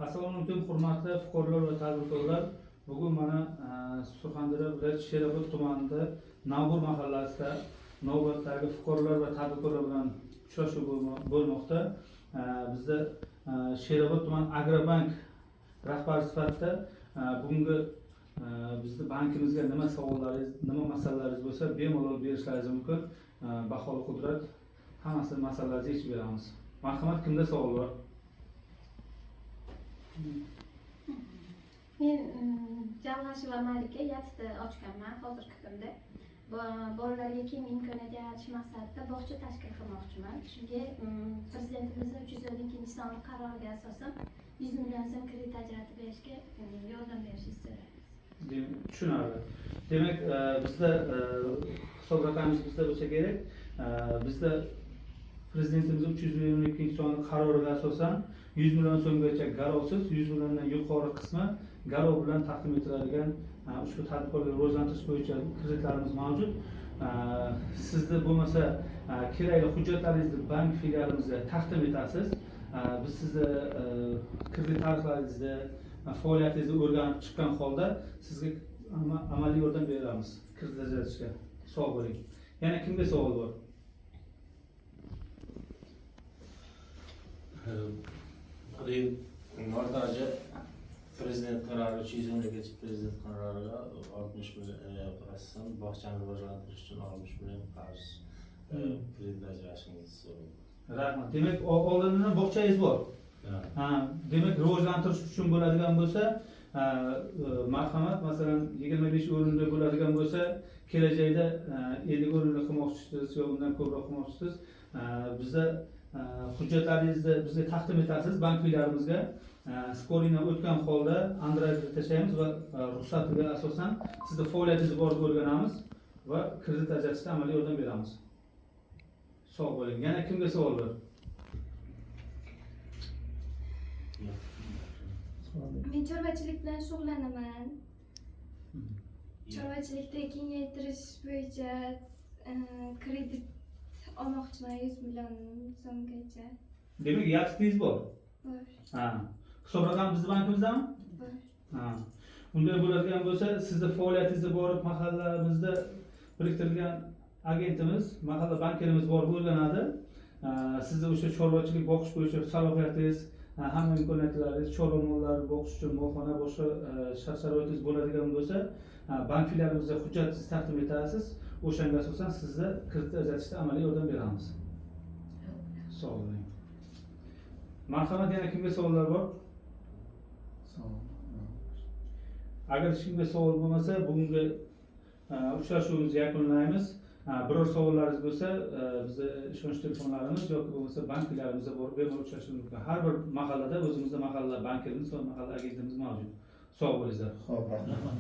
Assalomu alaykum hurmatli fuqarolar va tadbirkorlar. Bugun mana Surxondaryo viloyati Sherobod tumanida Navbur mahallasida navbatdagi fuqarolar va tadbirkorlar bilan uchrashuv bo'lmoqda. Bizda Sherobod tuman Agrobank rahbari sifatida bugungi bizni bankimizga nima savollaringiz, nima masalalaringiz bo'lsa bemalol berishlaringiz mumkin. Baholi qudrat hammasi masalalaringizni yechib beramiz. Marhamat, kimda savol bor? Men Jalg'asheva Malika yatida ochganman hozirgi kunda. Bolalarga keng imkoniyat yaratish maqsadida bog'cha tashkil qilmoqchiman. Shunga Prezidentimizning 302 sonli qaroriga asosan 100 million so'm kredit ajratib berishga yordam berishingizni so'raymiz. Tushunarli. Demak, bizda hisob raqamingiz bizda bo'lsa kerak. Bizda Prezidentimizning 322 sonli qaroriga asosan 100 million so'mgacha garovsiz, 100 milliondan yuqori qismi garov bilan taqdim etiladigan ushbu tadbirkorlikni rivojlantirish bo'yicha kreditlarimiz mavjud. Sizda bo'lmasa kerakli hujjatlaringizni bank filialimizga taqdim etasiz. Biz sizni kredit tarixlaringizni, faoliyatingizni o'rganib chiqqan holda sizga amaliy yordam beramiz kredit ajratishga. Sog' bo'ling. Yana kimga savol bor? O'rtacha prezident qarori 300 milliongacha prezident qaroriga 60 million asosan bog'chani rivojlantirish uchun 60 million qarz kredit ajratishingizni so'rayman. Rahmat. Demak, oldindan bog'changiz bor. Demak, rivojlantirish uchun bo'ladigan bo'lsa, marhamat, masalan 25 o'rinli bo'ladigan bo'lsa, kelajakda 50 o'rinli qilmoqchisiz yo undan ko'proq qilmoqchisiz, bizda hujjatlaringizni bizga taqdim etasiz bank filialimizga. Skoringdan o'tgan holda Androidga tashlaymiz va ruxsatiga asosan sizni faoliyatingizni borib o'rganamiz va kredit ajratishda amaliy yordam beramiz. Sog' bo'ling. Yana kimga savol bor? Men chorvachilik bilan shug'ullanaman. Chorvachilikda kengaytirish bo'yicha kredit olmoqchiman 100 million so'mgacha. Demak, yattingiz bor. Bor. Hisob raqam bizni bankimizdami? Bor. Unday bo'ladigan bo'lsa, sizni faoliyatingizni borib mahallamizda biriktirilgan agentimiz, mahalla bankirimiz borib o'rganadi. Sizni o'sha chorvachilik boqish bo'yicha salohiyatingiz, hamma imkoniyatlaringiz, chorva mollari boqish uchun molxona, boshqa shart-sharoitingiz bo'ladigan bo'lsa, bank filialimizga hujjatingizni taqdim etasiz. O'shanga asosan sizni kredit ajratishda amaliy yordam beramiz. Sog' bo'ling. Marhamat, yana kimga savollar bor? Agar hech kimga savol bo'lmasa, bugungi uchrashuvimizni yakunlaymiz. Biror savollaringiz bo'lsa, bizda ishonch telefonlarimiz yoki bo'lmasa bank filialimizga borib bemalol uchrashingiz mumkin. Har bir mahallada o'zimizda mahalla bankirimiz va mahalla agentimiz mavjud. Sog' bo'linglar. Xo'p, rahmat.